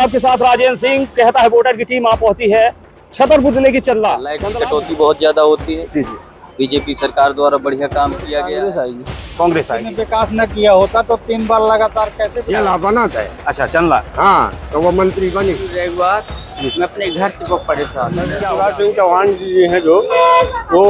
आपके साथ राजेंद्र सिंह। कहता है वोटर की टीम आप पहुंची है छतरपुर जिले की चंदला। लाइट की कटौती बहुत ज्यादा होती है। जी जी, बीजेपी सरकार द्वारा बढ़िया काम किया गया। कांग्रेस आई। विकास न किया होता तो 3 बार लगातार कैसे ये बना था। अच्छा चंदला, हाँ तो वो मंत्री बनी। एक बार मैं अपने घर से बहुत परेशान हूँ। शिवराज सिंह चौहान जी हैं जो वो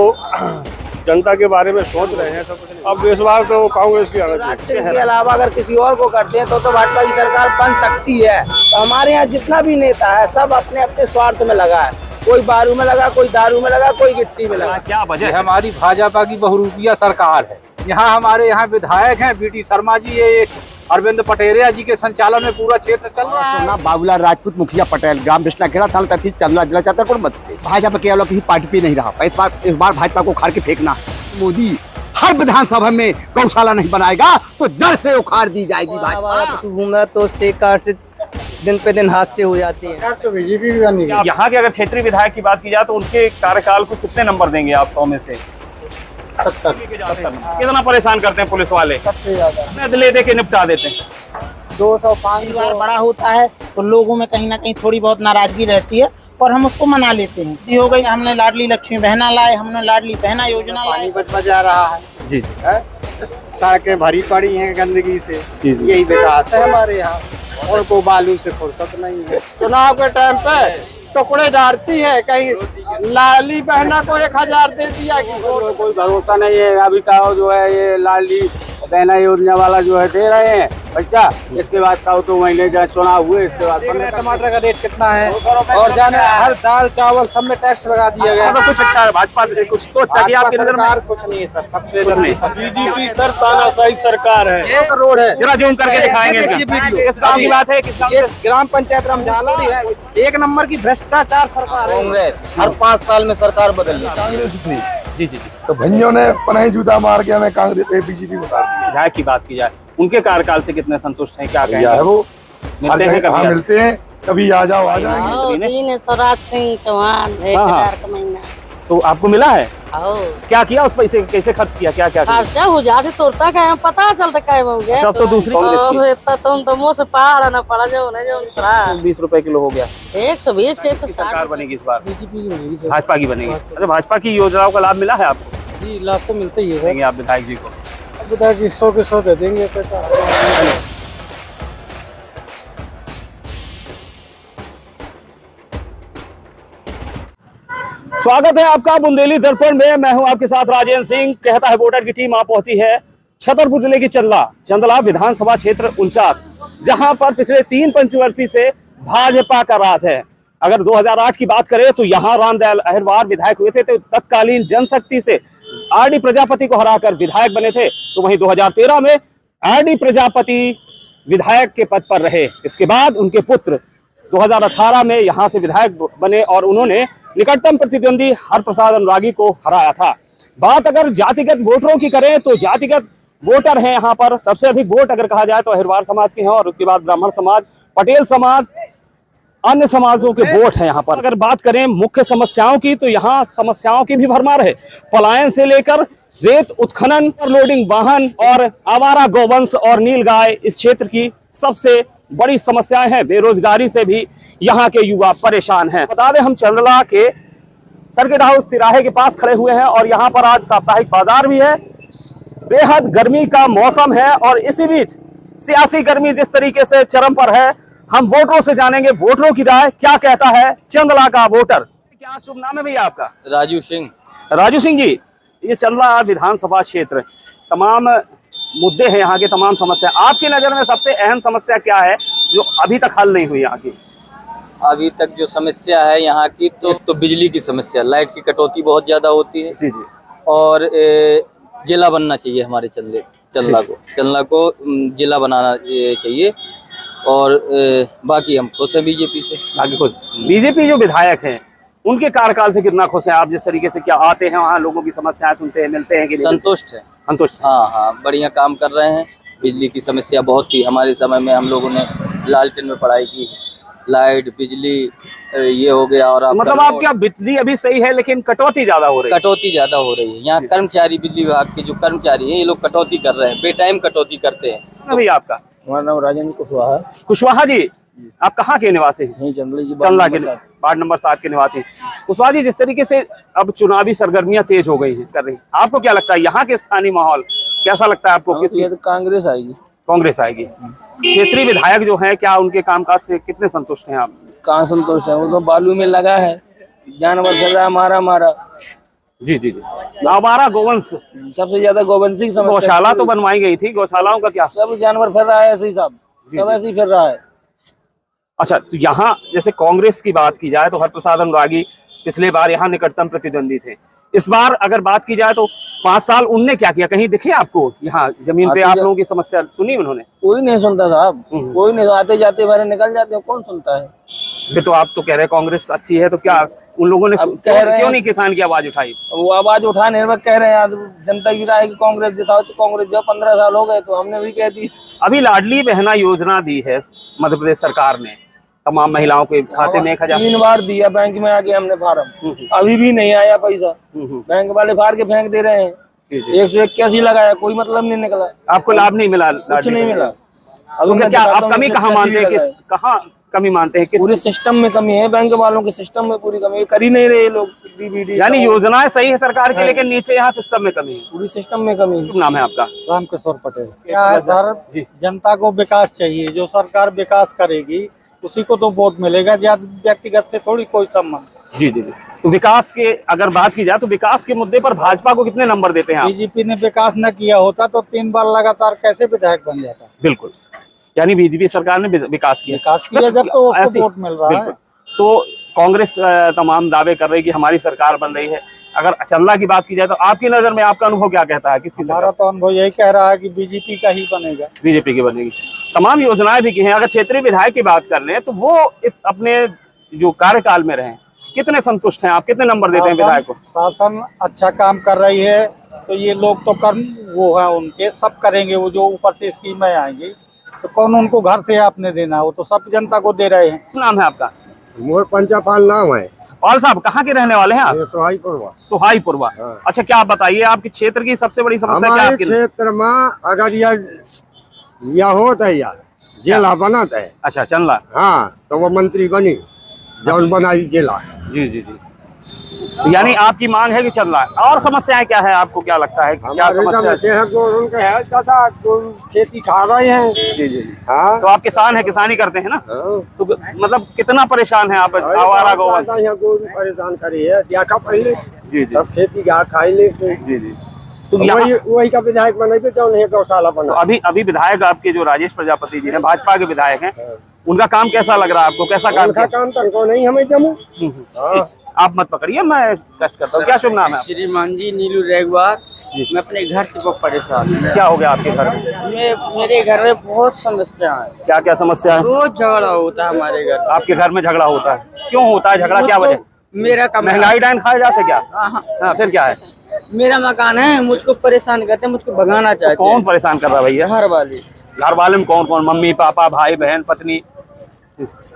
जनता के बारे में सोच रहे हैं। अब इस बार तो कांग्रेस की आना चाहिए। सिंह के अलावा अगर किसी और को करते हैं तो भाजपा की सरकार बन सकती है। तो हमारे यहाँ जितना भी नेता है सब अपने अपने स्वार्थ में लगा है। कोई बारू में लगा, कोई दारू में लगा, कोई गिट्टी में लगा। क्या वजह? हमारी भाजपा की बहुरूपिया सरकार है। यहाँ हमारे यहाँ विधायक हैं बीटी शर्मा जी, ये अरविंद पटेरिया जी के संचालन में पूरा क्षेत्र चल रहा है। बाबूलाल राजपूत, मुखिया पटेल, ग्राम बिस्ना खेड़ा, थाना तहसील चंदला, जिला छतरपुर मध्य। भाजपा के अलावा किसी पार्टी पे नहीं रहा। इस बार भाजपा को उखाड़ के फेंकना है। मोदी हर विधानसभा में गौशाला नहीं बनाएगा तो जड़ से उखाड़ दी जाएगी भाजपा। घूमना तो से कार्ड से दिन पे दिन हादसे हो जाते हैं। तो बीजेपी भी बनी। यहाँ के अगर क्षेत्रीय विधायक की बात की जाए तो उनके कार्यकाल को कितने नंबर देंगे आप 100 में से? 70। कितना परेशान करते हैं पुलिस वाले? सबसे ज्यादा ले दे के निपटा देते हैं। 200-500 बड़ा होता है तो लोगों में कहीं ना कहीं थोड़ी बहुत नाराजगी रहती है और हम उसको मना लेते हैं। ये हो गई, हमने लाडली लक्ष्मी बहना लाए, हमने लाडली बहना योजना लाई। बचा रहा है जी, सड़कें भरी पड़ी हैं गंदगी से। जी। यही विकास है हमारे यहाँ और को बालू से फुर्सत नहीं है। चुनाव के टाइम पे टुकड़े डालती है, कहीं लाली बहना को 1000 दे दिया कि कोई भरोसा नहीं है। अभी का जो है ये लाली बहना योजना वाला जो है दे रहे हैं पैसा, इसके बाद का तो महीने जहाँ चुनाव हुए इसके बाद टमाटर का रेट कितना है और जाने हर दाल चावल सब में टैक्स लगा दिया गया। कुछ अच्छा है भाजपा से, कुछ तो अच्छा किया आपकी नजर में? कुछ नहीं है सर, सबसे बीजेपी सर तानाशाही सरकार है। एक रोड है, जरा जूम करके दिखाएंगे। किस गांव की बात है? किस गांव ये से? ग्राम पंचायत रामझाला है। 1 नंबर की भ्रष्टाचार सरकार है। कांग्रेस हर 5 साल में सरकार बदल कांग्रेस थी जी जी जी। तो भैया ने पनाही जूता मार के हमें कांग्रेस बीजेपी बता दी। विधायक की बात की जाए, उनके कार्यकाल से कितने संतुष्ट हैं? क्या है कहेंगे? वो मिलते हैं कभी? मिलते हैं कभी, आ जाओ आ जाएंगे। स्वराज सिंह चौहान 1000 का महीना। तो आपको मिला है? आओ क्या किया उस पैसे? कैसे खर्च किया? क्या क्या किया? खर्चा हो जाते तोड़ता का पता चलता का हो गया। अच्छा, अब तो दूसरी कांग्रेस की। तुम तो मुँह से पहाड़ ना पड़ा जो नहीं जो 20 रुपए किलो हो गया। 120 के 160 सरकार बनेगी इस बार? बीजेपी की बनेगी भाजपा की बनेगी। अच्छा, भाजपा की योजनाओं का लाभ मिला है आपको? जी, लाभ तो मिलता ही है। देंगे आप विधायक जी को? विधायक 100 के 100 दे देंगे। स्वागत है आपका बुंदेली दर्पण में। मैं हूं आपके साथ राजेंद्र सिंह। कहता है वोटर की टीम आप पहुंची है छतरपुर जिले की चंदला विधानसभा क्षेत्र 49, जहां पर पिछले 3 पंचवर्षीय से भाजपा का राज है। अगर 2008 की बात करें तो यहां रामदयाल अहिरवार विधायक हुए थे, तो तत्कालीन जनशक्ति से आरडी प्रजापति को हराकर विधायक बने थे। तो वहीं 2013 में आरडी प्रजापति विधायक के पद पर रहे। इसके बाद उनके पुत्र 2018 में यहां से विधायक बने और उन्होंने निकटतम प्रतिद्वंदी हरप्रसाद अनुरागी को हराया था। बात अगर जातिगत वोटरों की करें तो जातिगत वोटर हैं यहाँ पर। सबसे अधिक वोट अगर कहा जाए तो अहिरवार समाज के हैं और उसके बाद ब्राह्मण समाज, पटेल समाज, अन्य समाजों के वोट हैं यहाँ पर। अगर बात करें मुख्य समस्याओं की तो यहाँ समस्याओं की भी भरमार है। पलायन से लेकर रेत उत्खनन, लोडिंग वाहन और आवारा गौवंश और नीलगाय इस क्षेत्र की सबसे बड़ी समस्याएं हैं। बेरोजगारी से भी यहाँ के युवा परेशान हैं। बता दें हम चंदला के सर्किट हाउस तिराहे के पास खड़े हुए हैं और यहाँ पर आज साप्ताहिक बाजार भी है। बेहद गर्मी का मौसम है और इसी बीच सियासी गर्मी जिस तरीके से चरम पर है, हम वोटरों से जानेंगे वोटरों की राय। क्या कहता है चंदला का वोटर? क्या शुभ नाम है भैया आपका? राजू सिंह। राजू सिंह जी, ये चंदला विधानसभा क्षेत्र, तमाम मुद्दे हैं यहाँ के, तमाम समस्या, आपकी नजर में सबसे अहम समस्या क्या है जो अभी तक हल नहीं हुई यहाँ की? अभी तक जो समस्या है यहाँ की तो बिजली की समस्या, लाइट की कटौती बहुत ज्यादा होती है। जी जी। और जिला बनना चाहिए हमारे चंदला को जिला बनाना चाहिए। और बाकी हम खुश हैं बीजेपी से। बाकी खुश। बीजेपी जो विधायक हैं उनके कार्यकाल से कितना खुश हैं आप? जिस तरीके से क्या आते हैं वहाँ लोगों की समस्याएं सुनते हैं, मिलते हैं कि नहीं? संतुष्ट है। संतुष्ट? हाँ, बढ़िया काम कर रहे हैं। बिजली की समस्या बहुत थी हमारे समय में, हम लोगों ने लालटेन में पढ़ाई की। लाइट, बिजली ये हो गया। और मतलब आप क्या, बिजली अभी सही है लेकिन कटौती ज्यादा हो रही है? कटौती ज्यादा हो रही है। यहाँ कर्मचारी, बिजली विभाग के जो कर्मचारी हैं ये लोग कटौती कर रहे हैं, बेटाइम कटौती करते हैं। भैया आपका? हमारा नाम राजेंद्र कुशवाहा। कुशवाहा जी, आप कहाँ के निवासी हैं? यहीं चंदला की चंदला के वार्ड नंबर 7 के निवासी। कुशवाहा जी, जिस तरीके से अब चुनावी सरगर्मियां तेज हो गई हैं कर रही, आपको क्या लगता है यहाँ के स्थानीय माहौल कैसा लगता है आपको? किस तो कांग्रेस आएगी। कांग्रेस आएगी। क्षेत्रीय विधायक जो हैं, क्या उनके कामकाज से कितने संतुष्ट हैं आप? कहाँ संतुष्ट है, वो तो बालू में लगा है, जानवर चल रहा है मारा। जी जी जी। हमारा गोवंश सबसे ज्यादा गोवंशी की समस्या। गौशाला तो बनवाई गई थी, गौशालाओं का क्या? सब जानवर फिर रहा है ऐसे ही साहब, सब ऐसे ही फिर रहा है। अच्छा, तो यहाँ जैसे कांग्रेस की बात की जाए तो हरप्रसाद अनुरागी पिछले बार यहाँ निकटतम प्रतिद्वंदी थे। इस बार अगर बात की जाए तो 5 साल उनने क्या किया, कहीं दिखे आपको? यहाँ जमीन पे आप लोगों की समस्या सुनी उन्होंने? कोई नहीं सुनता साहब, कोई नहीं, आते जाते बारे निकल जाते हैं, कौन सुनता है? फिर तो आप तो कह रहे हैं कांग्रेस अच्छी है, तो क्या उन लोगों ने क्यों नहीं किसान की आवाज उठाई? वो आवाज उठाने वक्त कह रहे हैं जनता की राय की कांग्रेस जिताओ, तो कांग्रेस जब 15 साल हो गए तो हमने भी कह दी। अभी लाडली बहना योजना दी है मध्य प्रदेश सरकार ने, तमाम महिलाओं के खाते में 1000 3 बार दिया, बैंक में आके हमने फार्म, अभी भी नहीं आया पैसा। बैंक वाले फाड़ के फेंक दे रहे हैं। 181 लगाया, कोई मतलब नहीं निकला। आपको लाभ नहीं मिला? कुछ नहीं मिला। अब क्या आप कमी कहाँ मानते हैं? कहाँ कमी मानते हैं? पूरे सिस्टम में कमी है, बैंक वालों के सिस्टम में पूरी कमी है, कर ही नहीं रहे लोग। डीबीडी यानी योजनाएं सही है सरकार की, लेकिन नीचे यहाँ सिस्टम में कमी है। पूरी सिस्टम में कमी है। शुभ नाम है आपका? रामकिशोर पटेल। क्या है सर, जनता को विकास चाहिए, जो सरकार विकास करेगी उसी को तो वोट मिलेगा, व्यक्तिगत से थोड़ी कोई संबंध। जी जी जी। तो विकास के अगर बात की जाए तो विकास के मुद्दे पर भाजपा को कितने नंबर देते हैं आप? बीजेपी ने विकास न किया होता तो 3 बार लगातार कैसे विधायक बन जाता? बिल्कुल, यानी बीजेपी सरकार ने विकास किया जब तो उसको वोट मिल रहा है। तो कांग्रेस तमाम दावे कर रही है कि हमारी सरकार बन रही है। अगर चंदला की बात की जाए तो आपकी नजर में आपका अनुभव क्या कहता है? किसकी? हमारा तो अनुभव यही कह रहा है कि बीजेपी का ही बनेगा। बीजेपी की बनेगी। तमाम योजनाएं भी की हैं। अगर क्षेत्रीय विधायक की बात कर लें तो वो अपने जो कार्यकाल में रहे, कितने संतुष्ट हैं आप? कितने नंबर देते हैं विधायक को? शासन अच्छा काम कर रही है तो ये लोग तो कर वो है उनके, सब करेंगे। वो जो ऊपर से स्कीमें आएंगी तो कौन उनको घर से आपने देना, वो तो सब जनता को दे रहे हैं। नाम है आपका? मोर पंचापाल नाम है। पाल साहब, कहाँ के रहने वाले हैं आप? सोहाईपुरवा। अच्छा, क्या आप बताइए आपके क्षेत्र की सबसे बड़ी समस्या क्या है? हमारे क्षेत्र में अगर यह होता है यार जिला बनाता है। अच्छा, चंदला। हाँ, तो वो मंत्री बनी जौन बनाई जिला। जी जी जी। तो यानी आपकी मांग है कि चल रहा है। और समस्याएं क्या है, आपको क्या लगता है क्या समस्या है? खेती खा रहे हैं। जी जी। हाँ, तो आप किसान हैं, किसानी करते हैं ना? तो मतलब कितना परेशान है आप? आवारा गौवंश परेशान करी है देखा पहले। जी जी। सब खेती खा लेते। जी जी। तो वही का विधायक बने गौशाला बना। अभी विधायक आपके जो राजेश प्रजापति जी हैं, भाजपा के विधायक हैं, उनका काम कैसा लग रहा है आपको? कैसा काम? उनका काम तनको नहीं हमें जमू। आप मत पकड़िए, मैं कष्ट करता हूँ। क्या शुभ नाम है? श्रीमान जी नीलू रेगवार। मैं अपने घर से बहुत परेशान हूँ। क्या हो गया आपके घर में? मेरे घर में बहुत समस्या है। क्या क्या समस्या है? रोज झगड़ा होता है हमारे घर। आपके घर में झगड़ा होता है? क्यों होता है झगड़ा, क्या वजह? मेरा महंगाई डाइन खाए जाते क्या? हाँ, फिर क्या है? मेरा मकान है, मुझको परेशान करते हैं, मुझको भगाना चाहते हैं। कौन परेशान कर रहा है भैया? घर वाले। घर वाले में कौन कौन? मम्मी पापा, भाई बहन, पत्नी?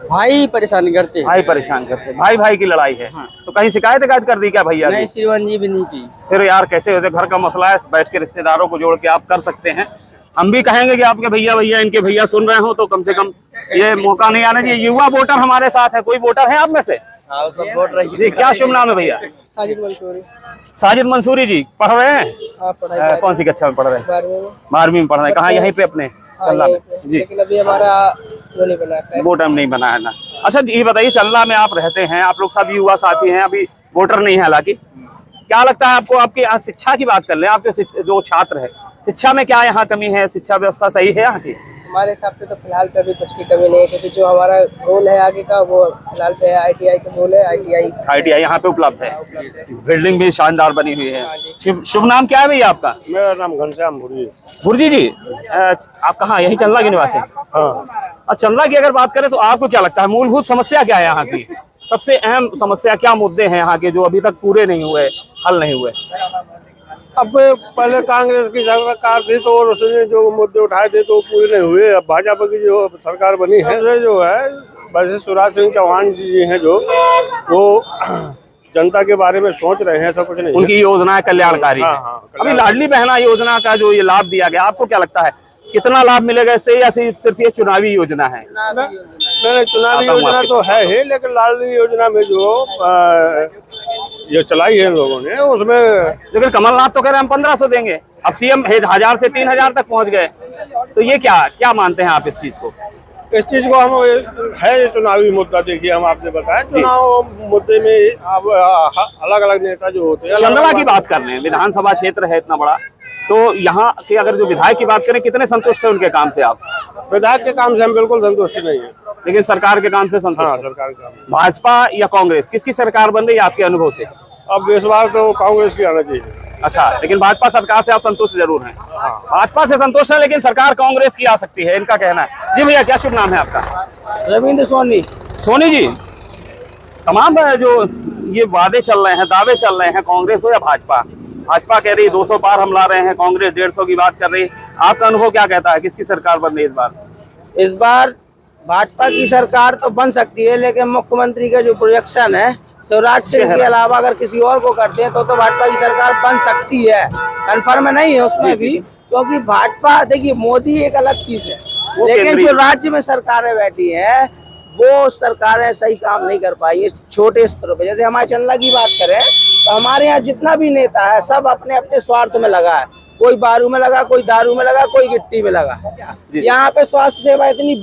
भाई परेशान करते हैं। भाई परेशान करते हैं। भाई की लड़ाई है। हाँ। तो कहीं शिकायत कर दी क्या भैया? नहीं, श्रीमान जी भी नहीं की। फिर यार कैसे होते? घर का मसला है, बैठ के रिश्तेदारों को जोड़ के आप कर सकते हैं। हम भी कहेंगे कि आपके भैया इनके भैया सुन रहे हो तो कम से कम ये मौका नहीं आना चाहिए। युवा वोटर हमारे साथ है, कोई वोटर है आप में से? हाँ, सब वोट रही। क्या शुभ नाम है भैया? साजिद मंसूरी। साजिद मंसूरी जी पढ़ रहे हैं? कौन सी कक्षा में पढ़ रहे हैं? 12वीं में पढ़ रहे हैं। कहाँ? यहीं पे अपने चंदला में? जी। लेकिन अभी हमारा वो नहीं बना है, वोटर नहीं बना है ना। अच्छा, ये बताइए, चंदला में आप रहते हैं, आप लोग सब युवा साथी हैं, अभी वोटर नहीं है हालांकि, क्या लगता है आपको? आपके यहाँ शिक्षा की बात कर लें, आपके जो छात्र है, शिक्षा में क्या यहाँ कमी है? शिक्षा व्यवस्था सही है यहाँ की? हमारे हिसाब से तो फिलहाल पे अभी कुछ की कमी नहीं है, क्योंकि जो हमारा गोल है आगे का वो फिलहाल पे ITI का गोल है। ITI यहाँ पे उपलब्ध है। बिल्डिंग भी शानदार बनी हुई है। शुभ नाम क्या है भैया आपका? मेरा नाम घनश्याम भुर्जी जी। आप कहाँ? यही चंदला के निवासी? हाँ। चंदला की अगर बात करें तो आपको क्या लगता है मूलभूत समस्या क्या है यहाँ की? सबसे अहम समस्या क्या मुद्दे हैं यहाँ के जो अभी तक पूरे नहीं हुए, हल नहीं हुए? अब पहले कांग्रेस की सरकार थी तो उसने जो मुद्दे उठाए थे तो पूरे नहीं हुए। अब भाजपा की जो सरकार बनी है जो है, वैसे शिवराज सिंह चौहान जी हैं जो वो जनता के बारे में सोच रहे हैं, ऐसा कुछ नहीं। उनकी योजना कल्याणकारी है। अभी लाडली बहना योजना का जो ये लाभ दिया गया, आपको क्या लगता है कितना लाभ मिलेगा इससे, या सिर्फ ये चुनावी योजना है? नहीं, चुनावी योजना तो है ही, लेकिन लाडली योजना में जो चलाई है लोगों ने उसमें, लेकिन कमलनाथ तो कह रहे हैं हम 1500 देंगे, अब सीएम 1000 से 3000 तक पहुंच गए। तो ये क्या मानते हैं आप इस चीज को? इस चीज को हम है ये चुनावी मुद्दा। देखिए, हम आपने बताया चुनाव मुद्दे में अब अलग अलग नेता जो होते हैं। चंदला की बात कर रहे हैं, विधानसभा क्षेत्र है इतना बड़ा, तो यहाँ के अगर जो विधायक की बात करें, कितने संतुष्ट है उनके काम से आप? विधायक के काम से हम बिल्कुल संतुष्ट नहीं है, लेकिन सरकार के काम से संतुष्ट हाँ, है। सरकार के काम। भाजपा या कांग्रेस, किसकी सरकार बन रही है आपके अनुभव से? अब इस बार तो कांग्रेस की आना चाहिए। अच्छा, लेकिन भाजपा सरकार से आप संतुष्ट जरूर हैं। भाजपा से संतुष्ट है, लेकिन सरकार कांग्रेस की आ सकती है, इनका कहना है। जी भैया, क्या शुभ नाम है आपका? रविंद्र सोनी। सोनी जी, तमाम जो ये वादे चल रहे हैं, दावे चल रहे हैं, कांग्रेस हो या भाजपा, भाजपा कह रही 200 पार हम ला रहे हैं, कांग्रेस 150 की बात कर रही है, आपका अनुभव क्या कहता है, किसकी सरकार बन रही है इस बार? इस बार भाजपा की सरकार तो बन सकती है, लेकिन मुख्यमंत्री का जो प्रोजेक्शन है शिवराज सिंह के अलावा अगर किसी और को करते हैं तो भाजपा की सरकार बन सकती है। कन्फर्म नहीं है उसमें भी, क्योंकि भाजपा, देखिए मोदी एक अलग चीज है, लेकिन जो राज्य में सरकारें बैठी है वो सरकारें सही काम नहीं कर पाई है छोटे स्तर पे। जैसे हमारे चंदला की बात करें तो हमारे यहाँ जितना भी नेता है सब अपने अपने स्वार्थ में लगा है। कोई बारू में लगा, कोई दारू में लगा, कोई गिट्टी में लगा। यहाँ पे स्वास्थ्य सेवा इतनी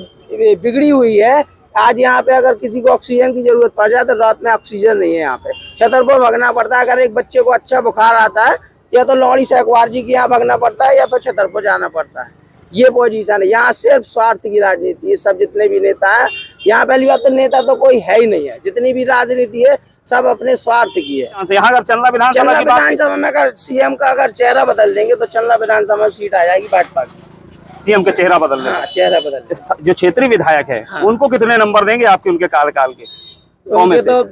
बिगड़ी हुई है, आज यहाँ पे अगर किसी को ऑक्सीजन की जरूरत पड़ जाए तो रात में ऑक्सीजन नहीं है। यहाँ पे छतरपुर भगना पड़ता है, अगर एक बच्चे को अच्छा बुखार आता है या तो लौड़ी सहकवार जी के यहाँ भगना पड़ता है या फिर छतरपुर जाना पड़ता है। ये पोजीशन है, यहाँ सिर्फ स्वार्थ की राजनीति है। सब जितने भी नेता है यहाँ, पहली बात तो नेता तो कोई है ही नहीं है, जितनी भी राजनीति है सब अपने स्वार्थ की है। यहाँ अगर चंदला विधानसभा में अगर सीएम का अगर चेहरा बदल देंगे तो चंदला विधानसभा में सीट आ जाएगी भाजपा की। सीएम का चेहरा बदल देंगे? हाँ, चेहरा बदल। जो क्षेत्रीय विधायक है, हाँ, उनको कितने नंबर देंगे आपके उनके कार्यकाल के? 100 में से तो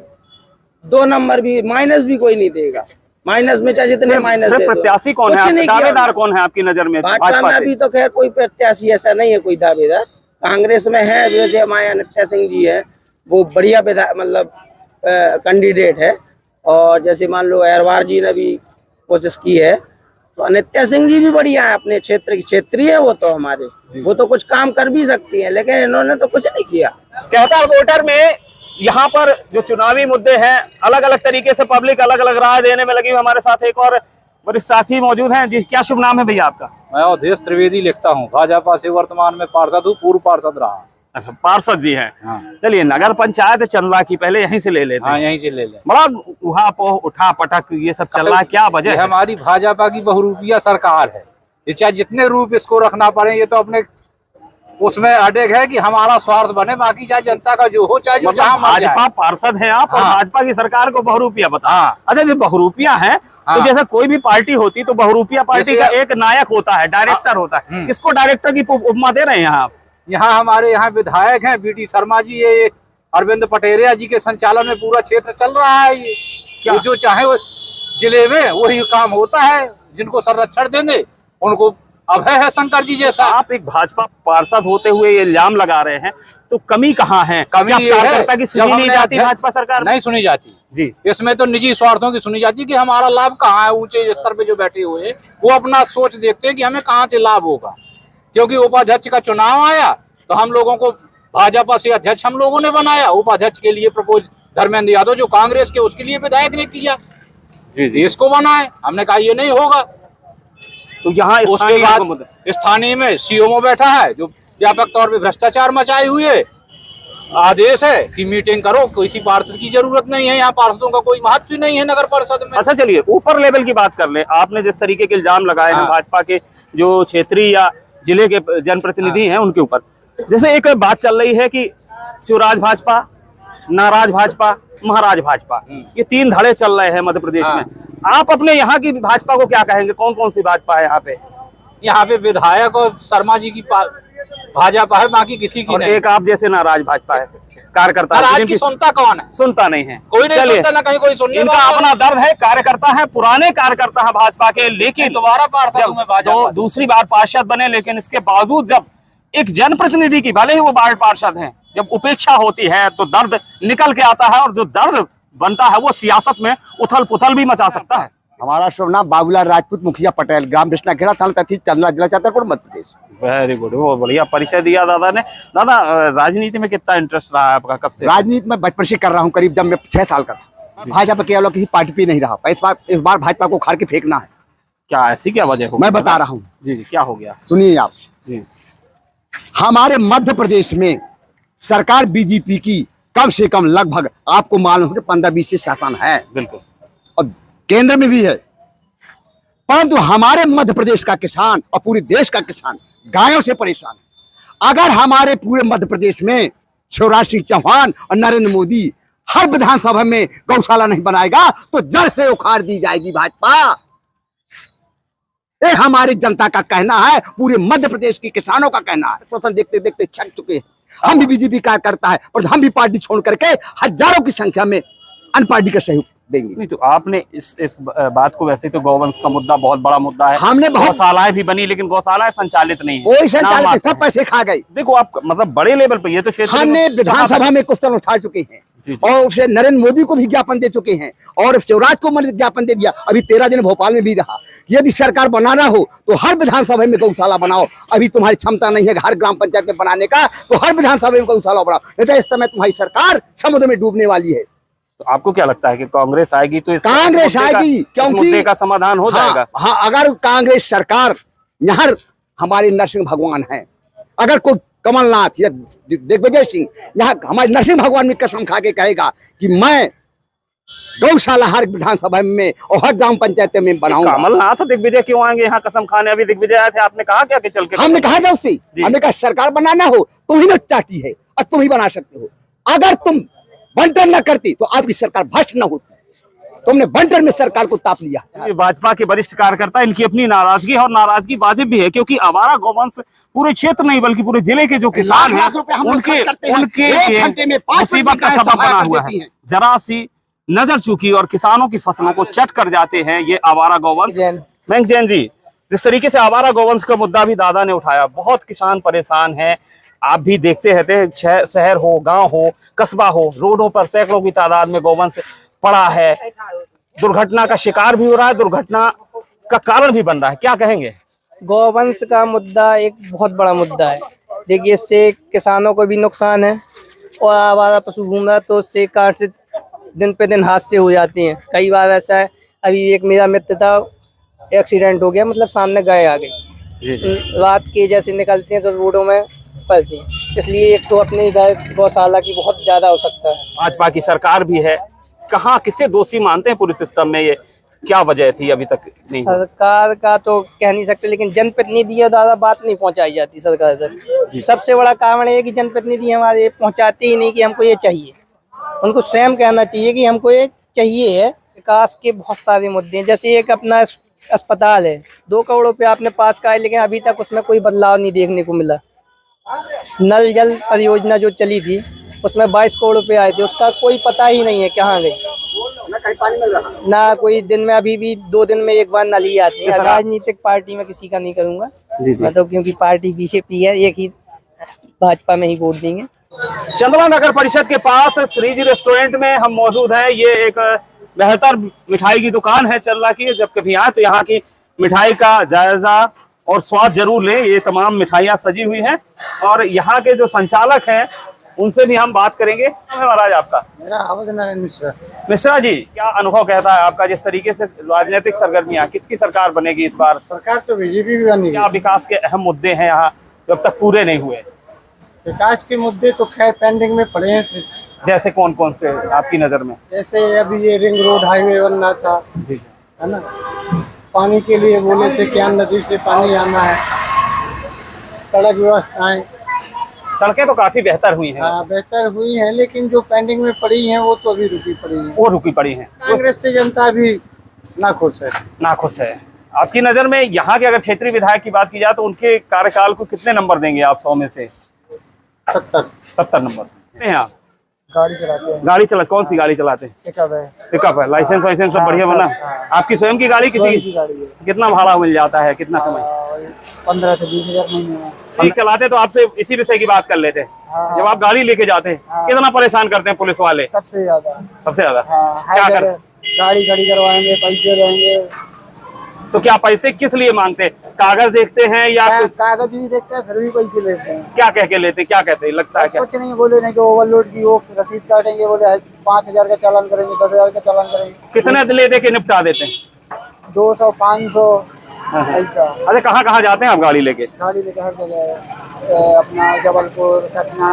2 नंबर भी, माइनस भी कोई नहीं देगा। माइनस में चाहे जितने माइनस दे दो। प्रत्याशी कौन है, दावेदार कौन है आपकी नजर में? भाजपा में अभी तो खैर कोई प्रत्याशी ऐसा नहीं है, कोई दावेदार। कांग्रेस में है, जैसे माया नित्या सिंह जी है, वो बढ़िया मतलब कैंडिडेट है। और जैसे मान लो अहरवार जी ने भी कोशिश की है, तो नित्या सिंह जी भी बढ़िया है, अपने क्षेत्र की क्षेत्रीय है वो तो हमारे, वो तो कुछ काम कर भी सकती है, लेकिन इन्होंने तो कुछ नहीं किया। कहता है वोटर में यहाँ पर जो चुनावी मुद्दे हैं, अलग अलग तरीके से पब्लिक अलग अलग राय देने में लगी हुई। हमारे साथ एक और वरिष्ठ साथी मौजूद हैं। जी, क्या शुभ नाम है भैया आपका? मैं अवधेश त्रिवेदी लिखता हूँ, भाजपा से वर्तमान में पार्षद हूँ, पूर्व पार्षद रहा। अच्छा, पार्षद जी हैं। हाँ। चलिए, नगर पंचायत चंदला की पहले यहीं से ले लेते हैं। हाँ, यहीं से ले लें। बड़ा उहापोह, उठा पटक ये सब चल रहा है, क्या वजह है? हमारी भाजपा की बहुरूपिया सरकार है, ये चाहे जितने रूप इसको रखना पड़े, ये तो अपने उसमें अड़ेग है कि हमारा स्वार्थ बने, बाकी चाहे जनता का जो हो, चाहे जो जहाँ भाजपा पार्षद है आप, और भाजपा की सरकार को बहुरूपिया बता। अच्छा, जो बहुरूपिया है, तो जैसे कोई भी पार्टी होती तो बहुरूपिया पार्टी का एक नायक होता है, डायरेक्टर होता है। किसको डायरेक्टर की उपमा दे रहे हैं यहाँ आप? यहाँ हमारे यहाँ विधायक हैं बीटी शर्मा जी, ये अरविंद पटेरिया जी के संचालन में पूरा क्षेत्र चल रहा है। ये क्या जो चाहे वो जिले में वही काम होता है, जिनको संरक्षण देंगे उनको अभय है शंकर जी जैसा। आप एक भाजपा पार्षद होते हुए ये इल्जाम लगा रहे हैं, तो कमी कहाँ है? कमी ये है की सुनी नहीं जाती भाजपा सरकार? नहीं सुनी जाती जी, इसमें तो निजी स्वार्थों की सुनी जाती कि हमारा लाभ कहाँ है। ऊंचे स्तर पे जो बैठे हुए हैं वो अपना सोच देखते हैं कि हमें कहाँ से लाभ होगा। क्योंकि उपाध्यक्ष का चुनाव आया तो हम लोगों को भाजपा से अध्यक्ष हम लोगों ने बनाया, उपाध्यक्ष के लिए प्रपोज धर्मेंद्र यादव जो कांग्रेस के, उसके लिए विधायक ने किया। जी, इसको बनाए, हमने कहा ये नहीं होगा। तो यहाँ उसके बाद स्थानीय में सीओमओ बैठा है जो व्यापक तौर पे भ्रष्टाचार मचाए हुए, आदेश है कि मीटिंग करो, किसी पार्षद की जरूरत नहीं है, यहाँ पार्षदों का कोई महत्व नहीं है नगर परिषद में। अच्छा, चलिए ऊपर लेवल की बात कर ले। आपने जिस तरीके के इल्जाम लगाए हैं भाजपा के जो क्षेत्रीय या जिले के जनप्रतिनिधि हैं उनके ऊपर, जैसे एक बात चल रही है कि शिवराज भाजपा, नाराज भाजपा, महाराज भाजपा, ये 3 धड़े चल रहे हैं मध्य प्रदेश में। आप अपने यहाँ की भाजपा को क्या कहेंगे? कौन कौन सी भाजपा है यहाँ पे? यहाँ पे विधायक और शर्मा जी की भाजपा है, बाकी किसी की और नहीं। एक आप जैसे नाराज भाजपा है, कार्यकर्ता। नाराज की सुनता कौन है? सुनता नहीं है, कोई नहीं सुनता, ना कहीं कोई सुनने इनका अपना दर्द है। कार्यकर्ता है, पुराने कार्यकर्ता है भाजपा के, लेकिन दोबारा पार्षद दूसरी बार पार्षद बने, लेकिन इसके बावजूद जब एक जनप्रतिनिधि की, भले ही वो वार्ड पार्षद हैं, जब उपेक्षा होती है तो दर्द निकल के आता है, और जो दर्द बनता है वो सियासत में उथल पुथल भी मचा सकता है। हमारा शुभ नाम बाबूलाल राजपूत, मुखिया पटेल, ग्राम बिश्ना खेड़ा, थाना तहसील चंदला, जिला छतरपुर, मध्य प्रदेश। वेरी गुड, बहुत बढ़िया परिचय दिया दादा ने। दादा राजनीति में कितना इंटरेस्ट रहा है आपका, कब से? राजनीति में बचपन से कर रहा हूँ, करीब जब मैं 6 साल का था। भाजपा केवल किसी पार्टी पे नहीं रहा, इस बार भाजपा को उखाड़ के फेंकना है। क्या ऐसी क्या वजह हो? मैं बता रहा हूँ जी जी, क्या हो गया? सुनिए आप जी। हमारे मध्य प्रदेश में सरकार बीजेपी की कम से कम लगभग आपको मालूम है कि 15-20 से शासन है, बिल्कुल, और केंद्र में भी है, परंतु हमारे मध्य प्रदेश का किसान और पूरे देश का किसान गायों से परेशान है। अगर हमारे पूरे मध्य प्रदेश में शिवराज सिंह चौहान और नरेंद्र मोदी हर विधानसभा में गौशाला नहीं बनाएगा तो जड़ से उखाड़ दी जाएगी भाजपा। ये हमारी जनता का कहना है, पूरे मध्य प्रदेश के किसानों का कहना है। प्रश्न देखते देखते छक चुके हैं। हम भी बीजेपी का करता है, पर हम भी पार्टी छोड़ करके हजारों की संख्या में अन्य पार्टी का सहयोग देंगे। नहीं तो आपने इस बात को, वैसे तो गौवंश का मुद्दा बहुत बड़ा मुद्दा है, हमने गौशालाएं भी बनी लेकिन गौशालाएं संचालित नहीं है, कोई संचालित, सब पैसे खा गए। देखो आप मतलब बड़े लेवल पे ये तो क्षेत्र हमने विधानसभा में क्वेश्चन उठा चुके हैं और उसे नरेंद्र मोदी को भी ज्ञापन दे चुके हैं और शिवराज को मैंने ज्ञापन दे दिया। अभी 13 दिन भोपाल में भी रहा। यदि सरकार बनाना हो तो हर विधानसभा में गौशाला बनाओ। अभी तुम्हारी क्षमता नहीं है हर ग्राम पंचायत में बनाने का, तो हर विधानसभा में गौशाला बनाओ, नहीं तो इस समय तुम्हारी सरकार समुद्र में डूबने वाली है। तो आपको क्या लगता है कि कांग्रेस आएगी तो कांग्रेस आएगी, क्योंकि मुद्दे का समाधान हो जाएगा? हाँ, अगर कांग्रेस सरकार, यहाँ हमारे नरसिंह भगवान है, अगर कोई कमलनाथ या दिग्विजय सिंह यहाँ हमारे नरसिंह भगवान में कसम खा के कहेगा कि मैं गौशाला हर विधानसभा में और हर ग्राम पंचायत में बनाऊंगा। कमलनाथ और दिग्विजय क्यों आएंगे यहाँ कसम खाने? अभी दिग्विजय आए थे, आपने कहा क्या कि चल के? हमने कहा था उससे, हमने कहा सरकार बनाना हो तुम ही ना चाहती है और तुम ही बना सकते हो। अगर तुम बंटन न करती तो आपकी सरकार भ्रष्ट न होती। तुमने बंटन में सरकार को ताप लिया। भाजपा के वरिष्ठ कार्यकर्ता, इनकी अपनी नाराजगी है और नाराजगी वाजिब भी है, क्योंकि आवारा गौवंश पूरे क्षेत्र नहीं बल्कि पूरे जिले के जो किसान हैं उनके मुसीबत का सबब बना हुआ है। जरा सी नजर चूकी और किसानों की फसलों को चट कर जाते हैं ये आवारा गौवंश। बैंक जैन जी, जिस तरीके से आवारा गौवंश का मुद्दा भी दादा ने उठाया, बहुत किसान परेशान हैं। आप भी देखते रहते हैं, शहर हो, गांव हो, कस्बा हो, रोडों पर सैकड़ों की तादाद में गौवंश पड़ा है। दुर्घटना का शिकार भी हो रहा है, दुर्घटना का कारण भी बन रहा है। क्या कहेंगे? गौवंश का मुद्दा एक बहुत बड़ा मुद्दा है। देखिए, इससे किसानों को भी नुकसान है और आवारा पशु घूम रहा है तो उससे काट से दिन पे दिन हादसे हो जाते हैं। कई बार ऐसा है, अभी एक मेरा मित्र था, एक्सीडेंट हो गया, मतलब सामने गाय आ गई, रात के जैसे निकलते हैं तो रोडों में पड़ती हैं। इसलिए एक तो अपने इधर गौशाला की बहुत ज्यादा हो सकता है। भाजपा की सरकार भी है, कहाँ किसे दोषी मानते हैं पूरे सिस्टम में? ये क्या वजह थी अभी तक नहीं? सरकार का तो कह नहीं सकते, लेकिन जनप्रतिनिधि द्वारा बात नहीं पहुंचाई जाती सरकार तक। सबसे बड़ा कारण है कि जनप्रतिनिधि हमारे पहुंचाते ही नहीं कि हमको ये चाहिए। उनको स्वयं कहना चाहिए कि हमको ये चाहिए है। विकास के बहुत सारे मुद्दे हैं, जैसे एक अपना अस्पताल है, 2 करोड़ रुपये आपने पास कराए, लेकिन अभी तक उसमें कोई बदलाव नहीं देखने को मिला। नल जल परियोजना जो चली थी उसमें 22 करोड़ रुपए आए थे, उसका कोई पता ही नहीं है कहाँ गई। ना कोई दिन में, अभी भी 2 दिन में एक बार नल ही आती है। राजनीतिक पार्टी में किसी का नहीं करूंगा मैं तो, क्योंकि पार्टी बीजेपी है, एक ही भाजपा में ही वोट देंगे। चंदला नगर परिषद के पास श्रीजी रेस्टोरेंट में हम मौजूद हैं। ये एक बेहतर मिठाई की दुकान है चंदला की। जब कभी आए तो यहाँ की मिठाई का जायजा और स्वाद जरूर लें। ये तमाम मिठाइयाँ सजी हुई हैं और यहाँ के जो संचालक हैं उनसे भी हम बात करेंगे। महाराज, आपका? मेरा आवाज नारायण मिश्रा। मिश्रा जी, क्या अनुभव कहता है आपका, जिस तरीके से राजनीतिक सरगर्मियां, किसकी सरकार बनेगी इस बार? सरकार तो बीजेपी भी बनेगी। क्या विकास के अहम मुद्दे हैं यहाँ जो अब तक पूरे नहीं हुए? विकास के मुद्दे तो खैर पेंडिंग में पड़े हैं। जैसे कौन कौन से आपकी नजर में? जैसे अभी ये रिंग रोड हाईवे बनना था, है ना, पानी के लिए बोले थे क्या नदी से पानी आना है, सड़क व्यवस्थाएं, सड़कें तो काफी बेहतर हुई हैं। हाँ, बेहतर हुई हैं, लेकिन जो पेंडिंग में पड़ी हैं वो तो अभी रुकी पड़ी हैं। वो रुकी पड़ी हैं। कांग्रेस से जनता भी नाखुश है। नाखुश है। आपकी नजर में यहाँ के अगर क्षेत्रीय विधायक की बात की जाए तो उनके कार्यकाल को कितने नंबर देंगे आप 100 में से? 70 नंबर। यहाँ गाड़ी चलाते हैं। गाड़ी चला, कौन सी गाड़ी चलाते हैं? पिकअप है। लाइसेंस वाइसेंस सब बढ़िया बना? आपकी स्वयं की गाड़ी? किसी की गाड़ी है। कितना भाड़ा मिल जाता है, कितना समय? 15 से 20 हजार महीने में। ठीक, चलाते तो आपसे इसी विषय की बात कर लेते हैं। जब आप गाड़ी लेके जाते हैं कितना परेशान करते हैं पुलिस वाले? सबसे ज्यादा। सबसे ज्यादा? क्या गाड़ी खड़ी करवाएंगे, पैसे रहेंगे। तो क्या पैसे किस लिए मांगते हैं? कागज देखते हैं या कागज भी देखते हैं, फिर भी पैसे लेते हैं। क्या कह के लेते, क्या कहते हैं, लगता है क्या? कुछ नहीं, बोले नहीं कि ओवरलोड की वो रसीद काटेंगे, बोले 5,000 का चालान करेंगे, 10,000 का चालान करेंगे। कितने ले दे के निपटा देते हैं? 200, 500 ऐसा। अच्छा, कहाँ कहाँ जाते हैं आप गाड़ी लेके? गाड़ी लेके हर जगह, अपना जबलपुर, सतना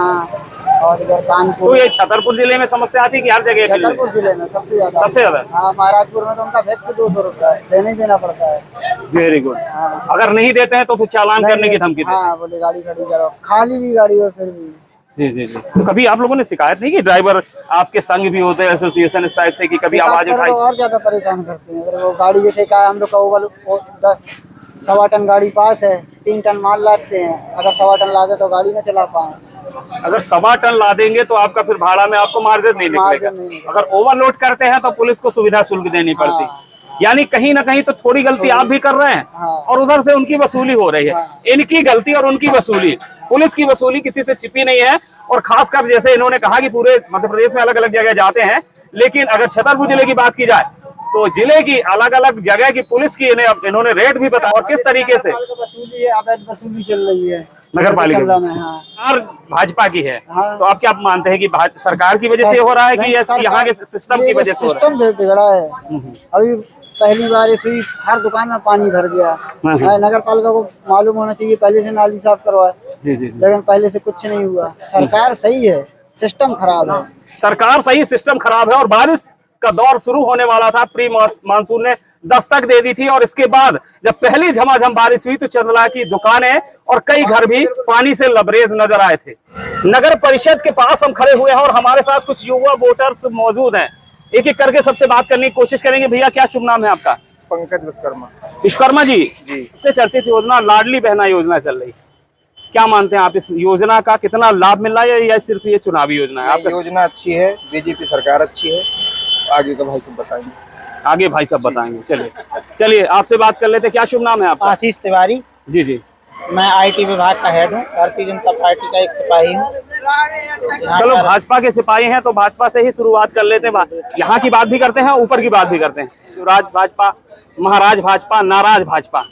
और इधर तो कानपुर। ये छतरपुर जिले में समस्या आती है कि हर जगह? छतरपुर जिले में सबसे ज्यादा। सबसे ज्यादा? हाँ, महाराजपुर में तो उनका वैक्स 200 रुपया देने ही देना पड़ता है। Very good. अगर नहीं देते हैं तो फिर चालान करने की धमकी देते हैं? हाँ, बोले गाड़ी खड़ी करो, खाली भी गाड़ी हो फिर भी। जी जी जी। तो कभी आप लोगों ने शिकायत नहीं की? ड्राइवर आपके संग भी होते हैं एसोसिएशन इस टाइप से कि कभी आवाज उठाई? और ज्यादा परेशान करते हैं। अगर वो गाड़ी जैसे का हम लोग का 1.25 टन गाड़ी पास है, 3 टन माल लाते हैं, अगर 1.25 टन लादे तो गाड़ी न चला पाए। अगर 1.25 टन ला देंगे तो आपका फिर भाड़ा में आपको मार्जिन नहीं निकलेगा। अगर ओवरलोड करते हैं तो पुलिस को सुविधा शुल्क देनी पड़ती। यानी कहीं ना कहीं तो थोड़ी गलती आप भी कर रहे हैं और उधर से उनकी वसूली हो रही है। इनकी गलती और उनकी वसूली, पुलिस की वसूली किसी से छिपी नहीं है। और खासकर जैसे इन्होंने कहा कि पूरे मध्य प्रदेश में अलग अलग जगह जाते हैं, लेकिन अगर छतरपुर जिले की बात की जाए तो जिले की अलग अलग जगह की पुलिस की इन्होंने रेट भी बताया और किस तरीके से वसूली है, अवैध वसूली चल रही है नगर पालिका में। सरकार भाजपा की है। हाँ। तो आप क्या मानते हैं कि सरकार की वजह से हो रहा है कि यहाँ के सिस्टम की वजह से हो रहा है? सिस्टम बिगड़ा है। अभी पहली बार हुई, हर दुकान में पानी भर गया। नगर पालिका को मालूम होना चाहिए पहले से नाली साफ करवाए, लेकिन पहले से कुछ नहीं हुआ। सरकार सही है, सिस्टम खराब है। सरकार सही, सिस्टम खराब है। और बारिश का दौर शुरू होने वाला था, प्री मानसून ने दस्तक दे दी थी और इसके बाद जब पहली झमाझम बारिश हुई तो चंदला की दुकानें और कई घर भी पानी से लबरेज नजर आए थे। नगर परिषद के पास हम खड़े हुए हैं और हमारे साथ कुछ युवा वोटर्स मौजूद हैं। एक एक करके सबसे बात करने की कोशिश करेंगे। भैया, क्या शुभ नाम है आपका? पंकज विश्वकर्मा। विश्वकर्मा जी, सबसे चर्चित योजना लाडली बहना योजना चल रही, क्या मानते हैं आप इस योजना का? कितना लाभ मिल रहा है या सिर्फ ये चुनावी योजना है? आपका योजना अच्छी है, बीजेपी सरकार अच्छी है, आगे का भाई सब बताएंगे। आगे भाई सब बताएंगे। चलिए चलिए आपसे बात कर लेते। क्या शुभ नाम है आपका? आशीष तिवारी। जी जी। मैं IT विभाग का हेड हूँ, भारतीय जनता पार्टी का एक सिपाही हूँ। चलो, भाजपा के सिपाही हैं तो भाजपा से ही शुरुआत कर लेते हैं। यहाँ की बात भी करते हैं, ऊपर की बात भी करते हैं। शिवराज भाजपा, महाराज भाजपा, नाराज भाजपा।